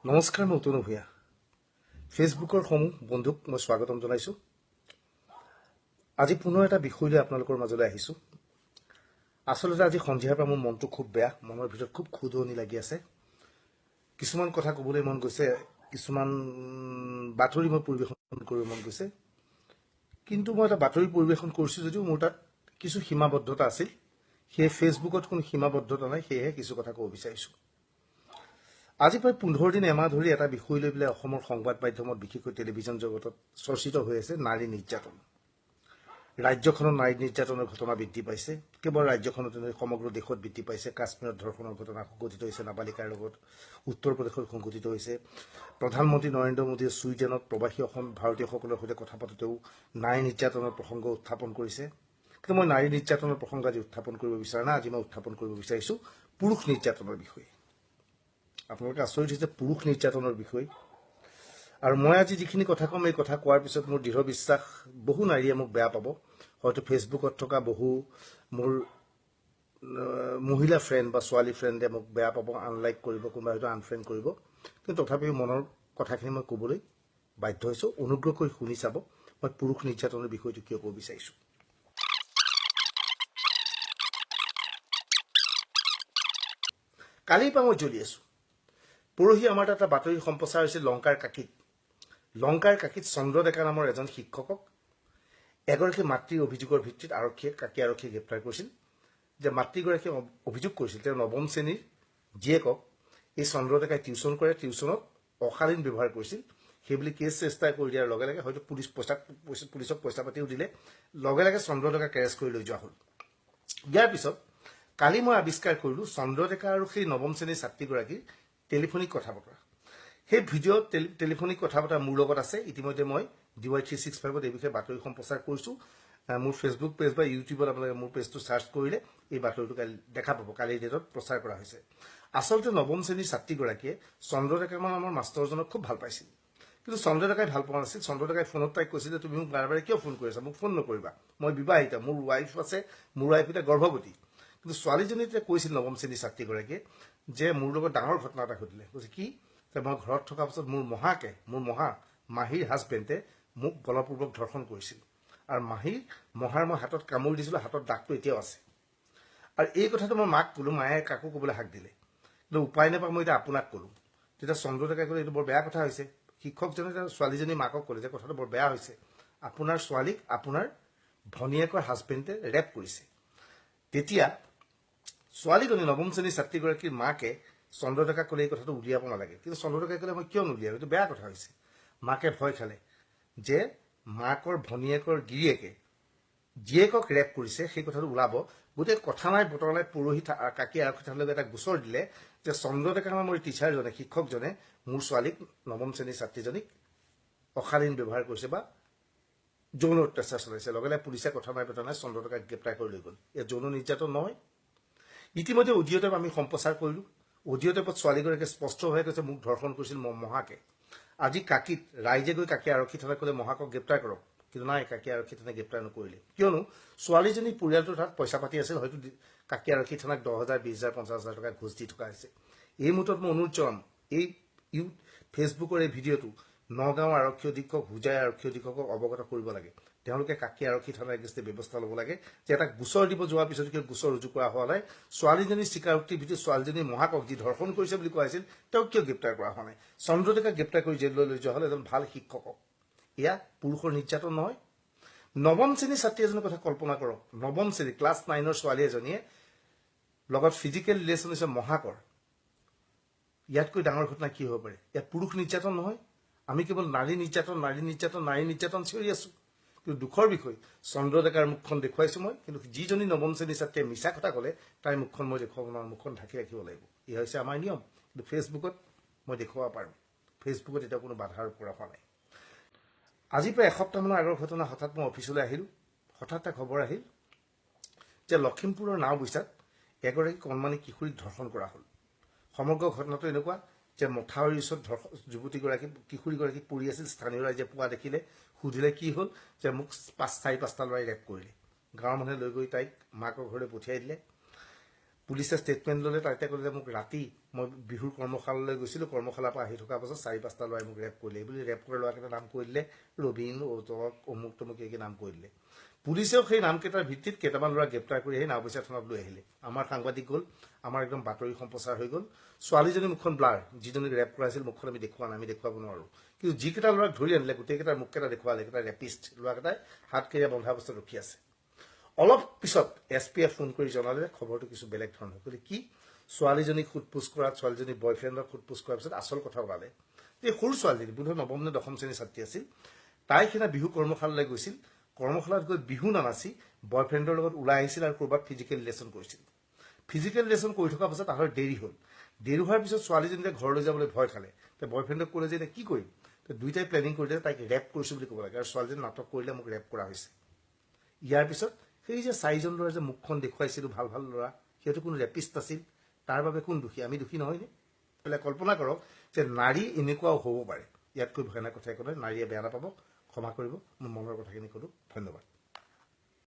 নমস্কাৰ, মই উতনু ভূঞা। ফেচবুকৰ সমূহ বন্ধুক মই স্বাগতম জনাইছোঁ। আজি পুনৰ এটা বিষয় লৈ আপোনালোকৰ মাজলৈ আহিছোঁ। আচলতে আজি সন্ধিয়াৰ পৰা মোৰ মনটো খুব বেয়া, মনৰ ভিতৰত খুব খুদনি লাগি আছে। কিছুমান কথা ক'বলৈ মন গৈছে, কিছুমান বাতৰি মই পৰিৱেশন কৰিব মন গৈছে। কিন্তু মই এটা বাতৰি পৰিৱেশন কৰিছোঁ যদিও মোৰ তাত কিছু সীমাবদ্ধতা আছিল। সেয়ে ফেচবুকত কোনো সীমাবদ্ধতা নাই, সেয়েহে কিছু কথা ক'ব বিচাৰিছোঁ। আজি প্ৰায় 15 দিন এমাহ ধৰি এটা বিষয় লৈ পেলাই অসমৰ সংবাদ মাধ্যমত বিশেষকৈ টেলিভিছন জগতত চৰ্চিত হৈ আছে নাৰী নিৰ্যাতন। ৰাজ্যখনত নাৰী নিৰ্যাতনৰ ঘটনা বৃদ্ধি পাইছে। কেৱল ৰাজ্যখনত নহয়, সমগ্ৰ দেশত বৃদ্ধি পাইছে। কাশ্মীৰত ধৰ্ষণৰ ঘটনা সংঘটিত হৈছে নাবালিকাৰ লগত, উত্তৰ প্ৰদেশত সংঘটিত হৈছে। প্ৰধানমন্ত্ৰী নৰেন্দ্ৰ মোদীয়ে ছুইডেনত প্ৰৱাসী অসম ভাৰতীয়সকলৰ সৈতে কথা পাতোঁতেও নাৰী নিৰ্যাতনৰ প্ৰসংগ উত্থাপন কৰিছে। কিন্তু মই নাৰী নিৰ্যাতনৰ প্ৰসংগ আজি উত্থাপন কৰিব বিচৰা নাই। আজি মই উত্থাপন কৰিব বিচাৰিছোঁ পুৰুষ নিৰ্যাতনৰ বিষয়ে। আপোনালোকে আচৰিত হৈছে পুৰুষ নিৰ্যাতনৰ বিষয়ে। আৰু মই আজি যিখিনি কথা ক'ম, এই কথা কোৱাৰ পিছত মোৰ দৃঢ় বিশ্বাস বহু নাৰীয়ে মোক বেয়া পাব। হয়তো ফেচবুকত থকা বহু মোৰ মহিলা ফ্ৰেণ্ড বা ছোৱালী ফ্ৰেণ্ডে মোক বেয়া পাব, আনলাইক কৰিব, কোনোবাই হয়তো আনফ্ৰেণ্ড কৰিব। কিন্তু তথাপিও মনৰ কথাখিনি মই ক'বলৈ বাধ্য হৈছোঁ। অনুগ্ৰহ কৰি শুনি চাব মই পুৰুষ নিৰ্যাতনৰ বিষয়টো কিয় ক'ব বিচাৰিছোঁ। কালিৰ পৰা মই জ্বলি আছোঁ। পৰহি আমাৰ তাত এটা বাতৰি সম্প্ৰচাৰ হৈছিল লংকাৰ কাকীত চন্দ্ৰ ডেকা নামৰ এজন শিক্ষকক এগৰাকী মাতৃৰ অভিযোগৰ ভিত্তিত কাকী আৰক্ষীয়ে গ্ৰেপ্তাৰ কৰিছিল। যে মাতৃগৰাকীয়ে অভিযোগ কৰিছিল তেওঁ নৱম শ্ৰেণীৰ জীয়েকক এই চন্দ্ৰ ডেকাই টিউশ্যন কৰে, টিউশ্যনত অশালীন ব্যৱহাৰ কৰিছিল। সেইবুলি কেছ ৰেজিষ্টাৰ কৰি দিয়াৰ লগে লগে হয়তো পুলিচক পইচা পাতিও দিলে, লগে লগে চন্দ্ৰ ডেকাক এৰেষ্ট কৰি লৈ যোৱা হ'ল। ইয়াৰ পিছত কালি মই আৱিষ্কাৰ কৰিলোঁ চন্দ্ৰ ডেকা আৰু সেই নৱম শ্ৰেণীৰ ছাত্ৰীগৰাকীৰ টেলিফোনিক কথা বতৰা। সেই ভিডিঅ'ত টেলিফোনিক কথা বতৰা মোৰ লগত আছে। ইতিমধ্যে মই DY365ত এই বিষয়ে বাতৰি সম্প্ৰচাৰ কৰিছোঁ। মোৰ ফেচবুক পেজ বা ইউটিউবত আপোনালোকে মোৰ পেজটো চাৰ্চ কৰিলে এই বাতৰিটো কালি দেখা পাব। কালিৰ ডেটত প্ৰচাৰ কৰা হৈছে। আচলতে নৱম শ্ৰেণীৰ ছাত্ৰীগৰাকীয়ে চন্দ্ৰ ডেকা নামৰ মাষ্টৰজনক খুব ভাল পাইছিল। কিন্তু চন্দ্ৰ ডেকাই ভাল পোৱা নাছিল। চন্দ্ৰ ডেকাই ফোনত তাইক কৈছিল যে তুমি মোক বাৰে বাৰে কিয় ফোন কৰি আছা, মোক ফোন নকৰিবা, মই বিবাহিতা, মোৰ ৱাইফ আছে, মোৰ ৱাইফ এতিয়া গৰ্ভৱতী। কিন্তু ছোৱালীজনী তেতিয়া কৈছিল নৱম শ্ৰেণীৰ ছাত্ৰীগৰাকীয়ে যে মোৰ লগত ডাঙৰ ঘটনা এটা ঘটিলে। কৈছে কি, যে মই ঘৰত থকা পাছত মোৰ মাহীৰ হাজবেণ্ডে মোক বলপূৰ্বক ধৰ্ষণ কৰিছিল। আৰু মহাৰ মই হাতত কামুৰি দিছিলোঁ, হাতত দাগটো এতিয়াও আছে। আৰু এই কথাটো মই মাক ক'লোঁ, মায়ে কাকো ক'বলৈ হাক দিলে। কিন্তু উপায় নাপায় মই এতিয়া আপোনাক ক'লোঁ। তেতিয়া চন্দ্ৰ ডেকাই ক'লে এইটো বৰ বেয়া কথা হৈছে। শিক্ষকজনে ছোৱালীজনীৰ মাকক ক'লে যে কথাটো বৰ বেয়া হৈছে, আপোনাৰ ছোৱালীক আপোনাৰ ভনীয়েকৰ হাজবেণ্ডে ৰেপ কৰিছে। তেতিয়া ছোৱালীজনী নৱম শ্ৰেণীৰ ছাত্ৰীগৰাকীৰ মাকে চন্দ্ৰ ডেকাক ক'লে এই কথাটো উলিয়াব নালাগে। কিন্তু চন্দ্ৰ ডেকাই ক'লে মই কিয় নুলিয়াম, এইটো বেয়া কথা হৈছে। মাকে ভয় খালে যে মাকৰ ভনীয়েকৰ জীয়েকক ৰেপ কৰিছে, সেই কথাটো ওলাব। গতিকে কথা নাই বতৰা নাই, পৰহি কাকী আৰক্ষী থানালৈ এটা গোচৰ দিলে যে চন্দ্ৰ ডেকা নামৰ টিচাৰজনে, শিক্ষকজনে মোৰ ছোৱালীক, নৱম শ্ৰেণীৰ ছাত্ৰীজনীক অশালীন ব্যৱহাৰ কৰিছে বা যৌন অত্যাচাৰ চলাইছে। লগে লগে পুলিচে কথা নাই বতৰা নাই চন্দ্ৰ ডেকাক গ্ৰেপ্তাৰ কৰি লৈ গ'ল। এয়া যৌন নিৰ্যাতন নহয়। ইতিমধ্যে অডিঅ' টেপ আমি সম্প্ৰচাৰ কৰিলোঁ। অডিঅ' টেপত ছোৱালীগৰাকীয়ে স্পষ্টভাৱে কৈছে মোক ধৰ্ষণ কৰিছিল মহাকে। আজি কাকীত ৰাইজে গৈ কাকী আৰক্ষী থানাত ক'লে মহাকক গ্ৰেপ্তাৰ কৰক। কিন্তু নাই, কাকী আৰক্ষী থানাই গ্ৰেপ্তাৰ নকৰিলে। কিয়নো ছোৱালীজনীৰ পৰিয়ালটোৰ তাত পইচা পাতি আছিল। হয়তো কাকী আৰক্ষী থানাক 10,000, 20,000, 50,000 টকা ঘোচ দি থকা হৈছে। এই মুহূৰ্তত মই অনুৰোধ জনাম, এই ফেচবুকৰ এই ভিডিঅ'টো নগাঁও আৰক্ষী অধীক্ষক, হোজাই আৰক্ষী অধীক্ষকক অৱগত কৰিব লাগে। তেওঁলোকে কাকী আৰক্ষী থানাৰ এগেইনষ্টে ব্যৱস্থা ল'ব লাগে যে এটা গোচৰ দিব যোৱাৰ পিছত কিয় গোচৰ ৰুজু কৰা হোৱা নাই। ছোৱালীজনীৰ স্বীকাৰোক্তিৰ ভিত্তিত ছোৱালীজনীৰ মহাকক যি ধৰ্ষণ কৰিছে বুলি কোৱা হৈছিল তেওঁক কিয় গ্ৰেপ্তাৰ কৰা হোৱা নাই। চন্দ্ৰ ডেকাক গ্ৰেপ্তাৰ কৰি জেললৈ লৈ যোৱা হ'ল এজন ভাল শিক্ষকক। এয়া পুৰুষৰ নিৰ্যাতন নহয়। নৱম শ্ৰেণীৰ ছাত্ৰী এজনীৰ কথা কল্পনা কৰক। নৱম শ্ৰেণী ক্লাছ 9ৰ ছোৱালী এজনীয়ে লগত ফিজিকেল ৰিলেশ্যন হৈছে মহাকৰ। ইয়াতকৈ ডাঙৰ ঘটনা কি হ'ব পাৰে? ইয়াত পুৰুষ নিৰ্যাতন নহয়। আমি কেৱল নাৰী নিৰ্যাতন চিঞৰি আছোঁ। কিন্তু দুখৰ বিষয়, চন্দ্ৰ ডেকাৰ মুখখন দেখুৱাইছোঁ মই, কিন্তু যিজনী নৱম শ্ৰেণীৰ ছাত্ৰীয়ে মিছা কথা ক'লে তাইৰ মুখখন মই দেখুৱাব নোৱাৰোঁ, মুখখন ঢাকি ৰাখিব লাগিব। এয়া হৈছে আমাৰ নিয়ম। কিন্তু ফেচবুকত মই দেখুৱাব পাৰোঁ। ফেচবুকত এতিয়া কোনো বাধাৰ পৰা হোৱা নাই। আজি প্ৰায় এসপ্তাহমানৰ আগৰ ঘটনা। হঠাৎ মই অফিচলৈ আহিলোঁ। হঠাৎ এটা খবৰ আহিল যে লখিমপুৰৰ নাওবৈচাত এগৰাকী কণমানি কিশোৰীক ধৰ্ষণ কৰা হ'ল। সমগ্ৰ ঘটনাটো এনেকুৱা যে মথাউৰিৰ ওচৰত কিশোৰীগৰাকী পৰি আছিল। স্থানীয় ৰাইজে পোৱা দেখিলে, সুধিলে কি হ'ল, যে মোক 4-5টা ল'ৰাই ৰেপ কৰিলে। গাঁৱৰ মানুহে লৈ গৈ তাইক মাকৰ ঘৰলৈ পঠিয়াই দিলে। পুলিচে ষ্টেটমেণ্ট ল'লে তাতে ক'লে মোক ৰাতি মই বিহুৰ কৰ্মশালালৈ গৈছিলোঁ, কৰ্মশালাৰ পৰা আহি থকাৰ পাছত 4-5টা ল'ৰাই মোক ৰেপ কৰিলে। এইবুলি ৰেপ কৰা ল'ৰাকেইটা নাম কৈ দিলে, ৰবীন, অমুক তমুক এই নাম কৈ দিলে। পুলিচেও সেই নামকেইটাৰ ভিত্তিত কেইটামান ল'ৰা গ্ৰেপ্তাৰ কৰি আহি নাওবৈচা থানাত লৈ আহিলে। আমাৰ সাংবাদিক গ'ল, আমাৰ একদম বাতৰি সম্প্ৰচাৰ হৈ গ'ল। ছোৱালীজনীৰ মুখখন ব্লাৰ, যিজনীক ৰেপ কৰাইছিল মুখখন আমি দেখুওৱা নাই, আমি দেখুৱাব নোৱাৰোঁ। কিন্তু যিকেইটা ল'ৰাক ধৰি আনিলে গোটেইকেইটাৰ মুখকেইটা দেখুৱালে, এইকেইটা ৰেপিষ্ট ল'ৰাকেইটাই হাতকেইটা বন্ধা অৱস্থাত ৰখি আছে। অলপ পিছত SPয়ে ফোন কৰি জনালে খবৰটো কিছু বেলেগ ধৰণৰ। গতিকে কি ছোৱালীজনীক সোধপোছ কৰাত, ছোৱালীজনীৰ বয়ফ্ৰেণ্ডক সোধপোছ কৰাৰ পিছত আচল কথা ওলালে যে সৰু ছোৱালীজনী বোধহয় 9ম নে 10ম শ্ৰেণীৰ ছাত্ৰী আছিল। তাই সেইদিনা বিহু কৰ্মশালালৈ গৈছিল। কৰ্মশালাত গৈ বিহু নানাচি বয়ফ্ৰেণ্ডৰ লগত ওলাই আহিছিল আৰু ক'ৰবাত ফিজিকেল ৰিলেশ্যন কৰিছিল। ফিজিকেল ৰিলেশ্যন কৰি থকাৰ পাছত তাহাঁতৰ দেৰি হ'ল। দেৰি হোৱাৰ পিছত ছোৱালীজনীয়ে ঘৰলৈ যাবলৈ ভয় খালে। বয়ফ্ৰেণ্ডক ক'লে যে এতিয়া কি কৰিম? দুয়োটাই প্লেনিং কৰিলে তাইক ৰেপ কৰিছোঁ বুলি ক'ব লাগে, আৰু ছোৱালীজনী নাটক কৰিলে মোক ৰেপ কৰা হৈছে। ইয়াৰ পিছত সেই যে 4জন ল'ৰাই যে মুখখন দেখুৱাইছিলোঁ ভাল ভাল ল'ৰা, সিহঁতে কোনো ৰেপিষ্ট আছিল, তাৰ বাবে কোন দোষী? আমি দোষী নহয়নে? কল্পনা কৰক যে নাৰী এনেকুৱাও হ'ব পাৰে। ইয়াতকৈ ভয়ানক কথা একো নাই। নাৰীয়ে বেয়া নাপাব, ক্ষমা কৰিব। মোৰ মনৰ কথাখিনি ক'লোঁ। ধন্যবাদ।